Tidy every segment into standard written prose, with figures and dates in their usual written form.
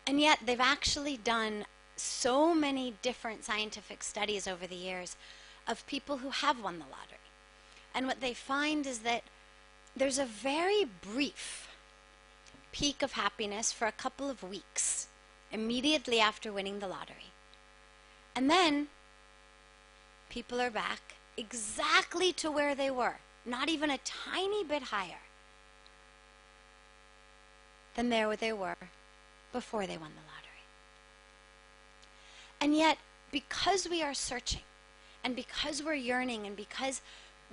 And yet they've actually done so many different scientific studies over the years of people who have won the lottery. And what they find is that there's a very brief peak of happiness for a couple of weeks immediately after winning the lottery. And then people are back exactly to where they were, not even a tiny bit higher than there they were before they won the lottery. And yet, because we are searching, and because we're yearning, and because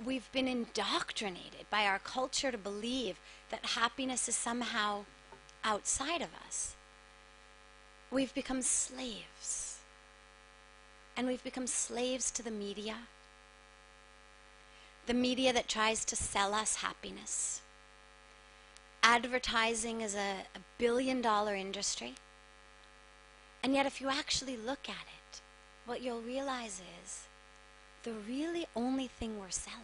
we've been indoctrinated by our culture to believe that happiness is somehow outside of us, we've become slaves. And we've become slaves to the media that tries to sell us happiness. Advertising is a billion-dollar industry. And yet if you actually look at it, what you'll realize is the really only thing we're selling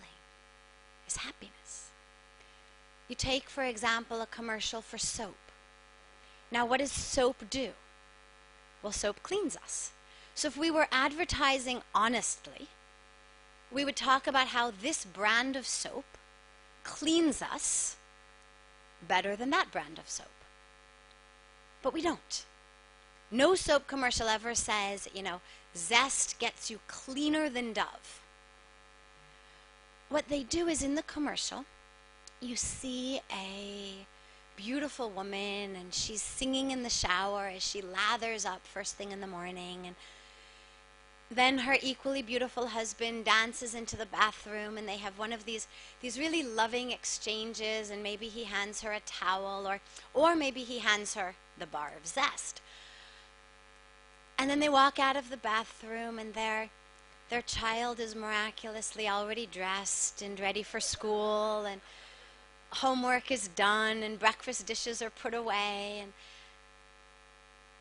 is happiness. You take, for example, a commercial for soap. Now, what does soap do? Well, soap cleans us. So if we were advertising honestly, we would talk about how this brand of soap cleans us better than that brand of soap. But we don't. No soap commercial ever says, Zest gets you cleaner than Dove. What they do is in the commercial, you see a beautiful woman and she's singing in the shower as she lathers up first thing in the morning, and then her equally beautiful husband dances into the bathroom and they have one of these really loving exchanges, and maybe he hands her a towel or maybe he hands her the bar of Zest. And then they walk out of the bathroom and their child is miraculously already dressed and ready for school, and homework is done and breakfast dishes are put away. And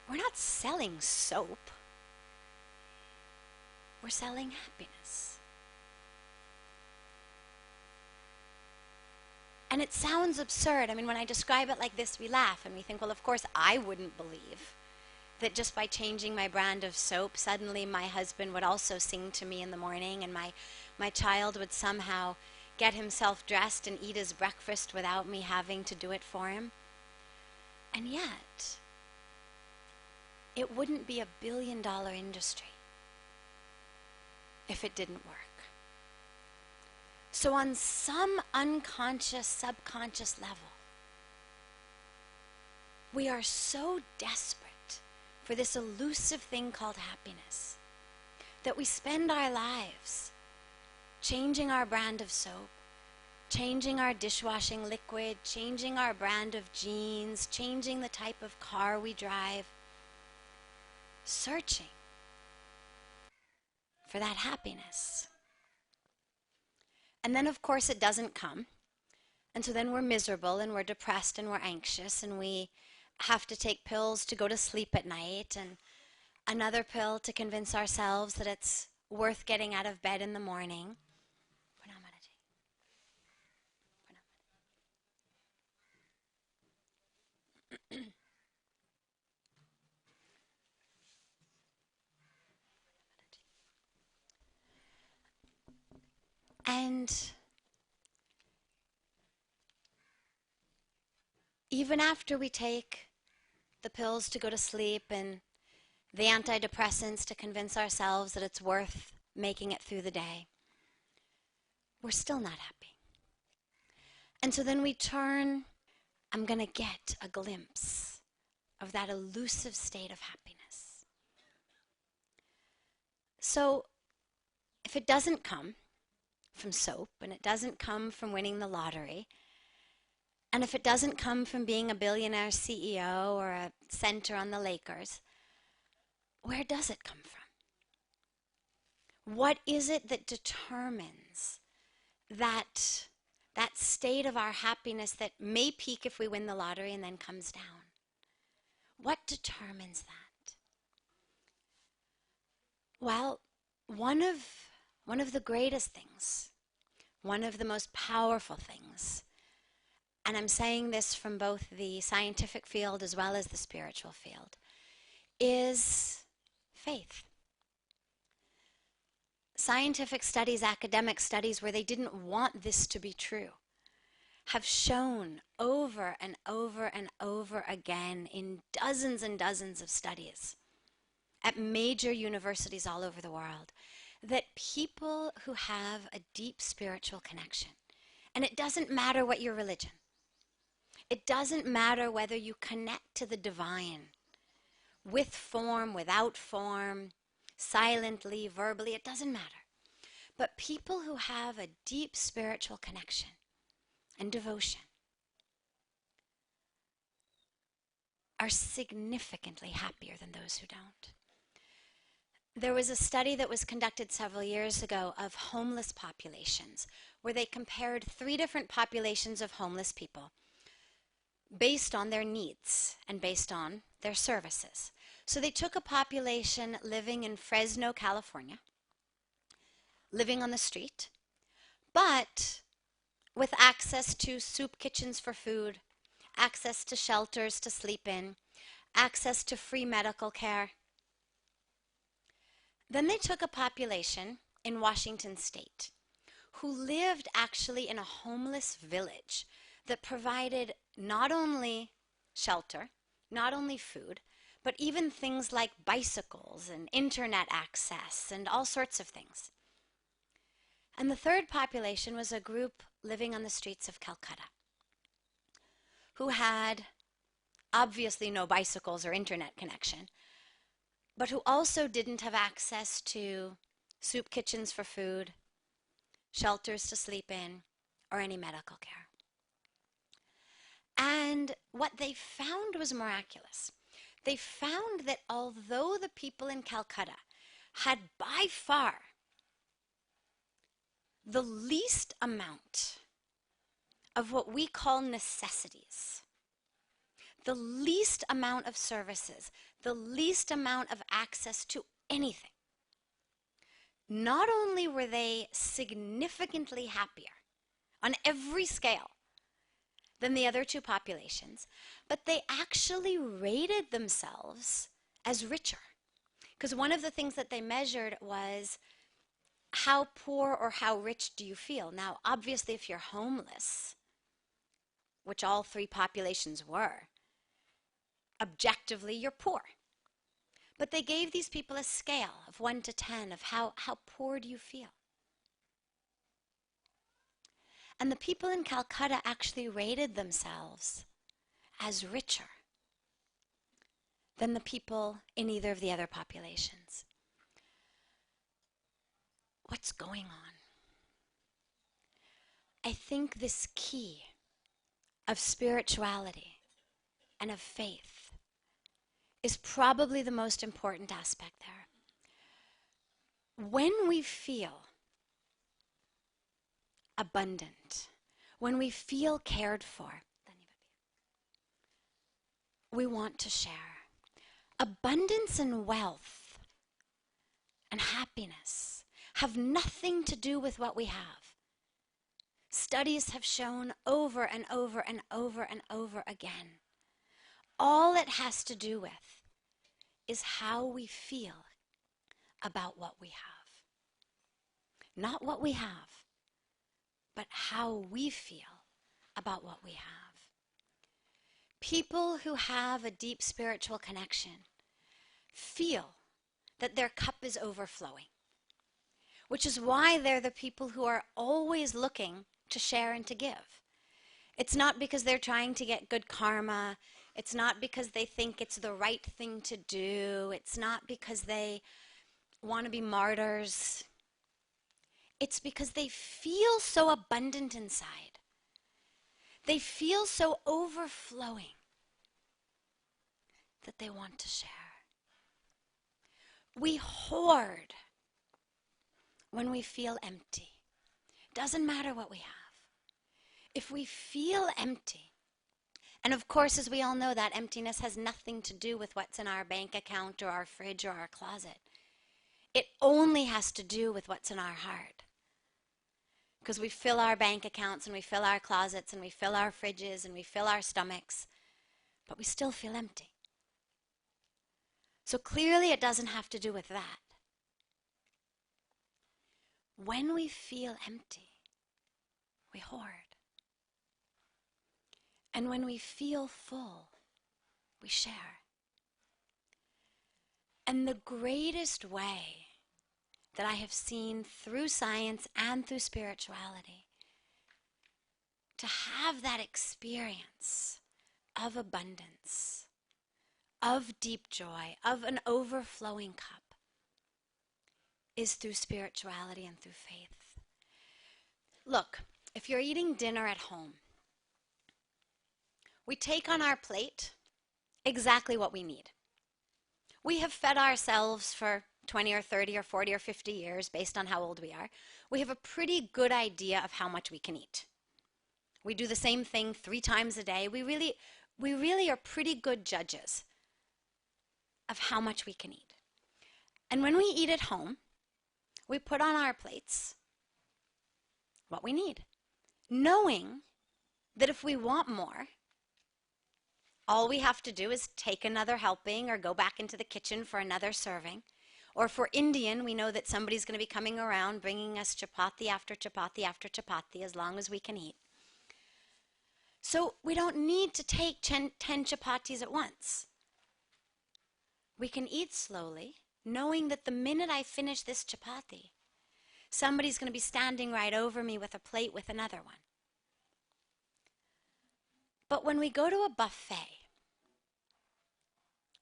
we're not selling soap. We're selling happiness. And it sounds absurd. I mean, when I describe it like this, we laugh and we think, well, of course, I wouldn't believe that just by changing my brand of soap, suddenly my husband would also sing to me in the morning, and my child would somehow get himself dressed and eat his breakfast without me having to do it for him. And yet, it wouldn't be a billion-dollar industry if it didn't work. So on some unconscious, subconscious level, we are so desperate for this elusive thing called happiness that we spend our lives changing our brand of soap, changing our dishwashing liquid, changing our brand of jeans, changing the type of car we drive, searching for that happiness. And then, of course, it doesn't come. And so then we're miserable and we're depressed and we're anxious, and we have to take pills to go to sleep at night, and another pill to convince ourselves that it's worth getting out of bed in the morning. And even after we take the pills to go to sleep and the antidepressants to convince ourselves that it's worth making it through the day, we're still not happy. And so then we turn, I'm going to get a glimpse of that elusive state of happiness. So if it doesn't come from soap, and it doesn't come from winning the lottery, and if it doesn't come from being a billionaire CEO or a center on the Lakers, where does it come from? What is it that determines that state of our happiness that may peak if we win the lottery and then comes down? What determines that? Well, one of the greatest things, one of the most powerful things, and I'm saying this from both the scientific field as well as the spiritual field, is faith. Scientific studies, academic studies where they didn't want this to be true, have shown over and over and over again in dozens and dozens of studies at major universities all over the world that people who have a deep spiritual connection, and it doesn't matter what your religion, it doesn't matter whether you connect to the divine with form, without form, silently, verbally, it doesn't matter. But people who have a deep spiritual connection and devotion are significantly happier than those who don't. There was a study that was conducted several years ago of homeless populations where they compared 3 different populations of homeless people based on their needs and based on their services. So they took a population living in Fresno, California, living on the street, but with access to soup kitchens for food, access to shelters to sleep in, access to free medical care. Then they took a population in Washington State who lived actually in a homeless village that provided not only shelter, not only food, but even things like bicycles and internet access and all sorts of things. And the third population was a group living on the streets of Calcutta who had obviously no bicycles or internet connection, but who also didn't have access to soup kitchens for food, shelters to sleep in, or any medical care. And what they found was miraculous. They found that although the people in Calcutta had by far the least amount of what we call necessities, the least amount of services, the least amount of access to anything, not only were they significantly happier on every scale than the other 2 populations, but they actually rated themselves as richer. Because one of the things that they measured was how poor or how rich do you feel? Now, obviously, if you're homeless, which all 3 populations were, objectively, you're poor. But they gave these people a scale of 1 to 10 of how poor do you feel? And the people in Calcutta actually rated themselves as richer than the people in either of the other populations. What's going on? I think this key of spirituality and of faith is probably the most important aspect there. When we feel abundant, when we feel cared for, we want to share. Abundance and wealth and happiness have nothing to do with what we have. Studies have shown over and over and over and over again. All it has to do with is how we feel about what we have. Not what we have, but how we feel about what we have. People who have a deep spiritual connection feel that their cup is overflowing, which is why they're the people who are always looking to share and to give. It's not because they're trying to get good karma. It's not because they think it's the right thing to do. It's not because they want to be martyrs. It's because they feel so abundant inside. They feel so overflowing that they want to share. We hoard when we feel empty. Doesn't matter what we have. If we feel empty, and of course, as we all know, that emptiness has nothing to do with what's in our bank account or our fridge or our closet. It only has to do with what's in our heart. Because we fill our bank accounts and we fill our closets and we fill our fridges and we fill our stomachs, but we still feel empty. So clearly it doesn't have to do with that. When we feel empty, we hoard. And when we feel full, we share. And the greatest way that I have seen through science and through spirituality to have that experience of abundance, of deep joy, of an overflowing cup, is through spirituality and through faith. Look, if you're eating dinner at home, we take on our plate exactly what we need. We have fed ourselves for 20 or 30 or 40 or 50 years based on how old we are. We have a pretty good idea of how much we can eat. We do the same thing 3 times a day. We really are pretty good judges of how much we can eat. And when we eat at home, we put on our plates what we need, knowing that if we want more, all we have to do is take another helping or go back into the kitchen for another serving. Or for Indian, we know that somebody's going to be coming around bringing us chapati after chapati after chapati as long as we can eat. So we don't need to take 10 chapatis at once. We can eat slowly, knowing that the minute I finish this chapati, somebody's going to be standing right over me with a plate with another one. But when we go to a buffet,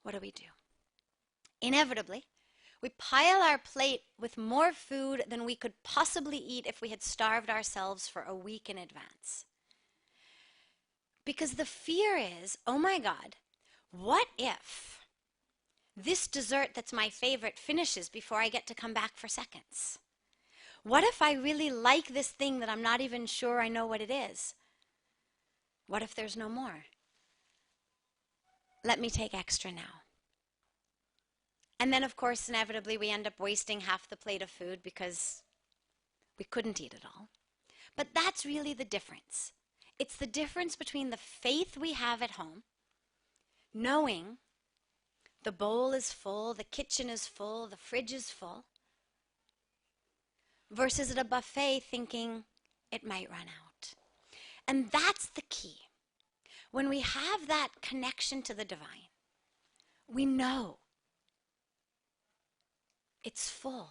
what do? Inevitably, we pile our plate with more food than we could possibly eat if we had starved ourselves for a week in advance. Because the fear is, oh my God, what if this dessert that's my favorite finishes before I get to come back for seconds? What if I really like this thing that I'm not even sure I know what it is? What if there's no more? Let me take extra now. And then, of course, inevitably, we end up wasting half the plate of food because we couldn't eat it all. But that's really the difference. It's the difference between the faith we have at home, knowing the bowl is full, the kitchen is full, the fridge is full, versus at a buffet thinking it might run out. And that's the key. When we have that connection to the divine, we know it's full.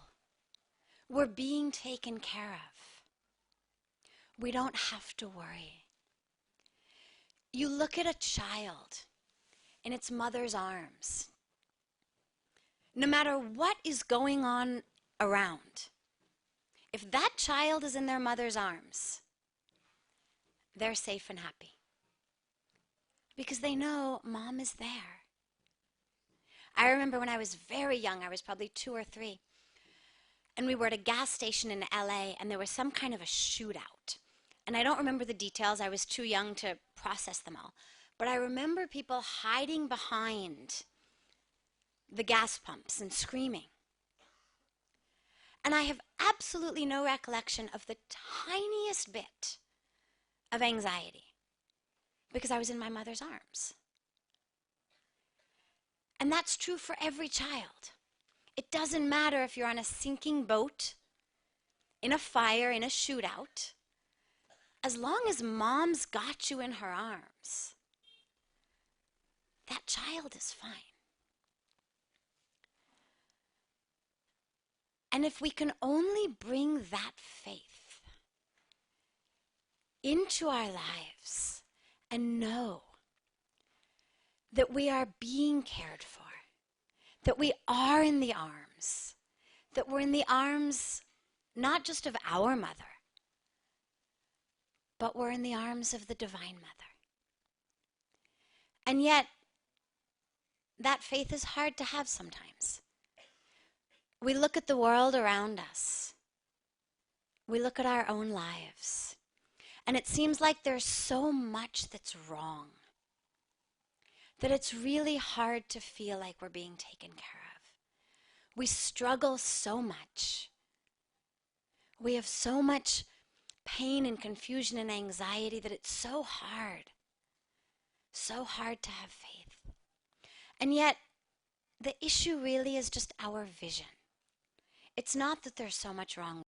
We're being taken care of. We don't have to worry. You look at a child in its mother's arms. No matter what is going on around, if that child is in their mother's arms, they're safe and happy. Because they know mom is there. I remember when I was very young, I was probably 2 or 3, and we were at a gas station in LA, and there was some kind of a shootout. And I don't remember the details, I was too young to process them all. But I remember people hiding behind the gas pumps and screaming. And I have absolutely no recollection of the tiniest bit of anxiety because I was in my mother's arms. And that's true for every child. It doesn't matter if you're on a sinking boat, in a fire, in a shootout. As long as mom's got you in her arms, that child is fine. And if we can only bring that faith into our lives and know that we are being cared for, that we are in the arms, that we're in the arms not just of our mother, but we're in the arms of the Divine Mother. And yet, that faith is hard to have sometimes. We look at the world around us. We look at our own lives. And it seems like there's so much that's wrong that it's really hard to feel like we're being taken care of. We struggle so much. We have so much pain and confusion and anxiety that it's so hard to have faith. And yet, the issue really is just our vision. It's not that there's so much wrong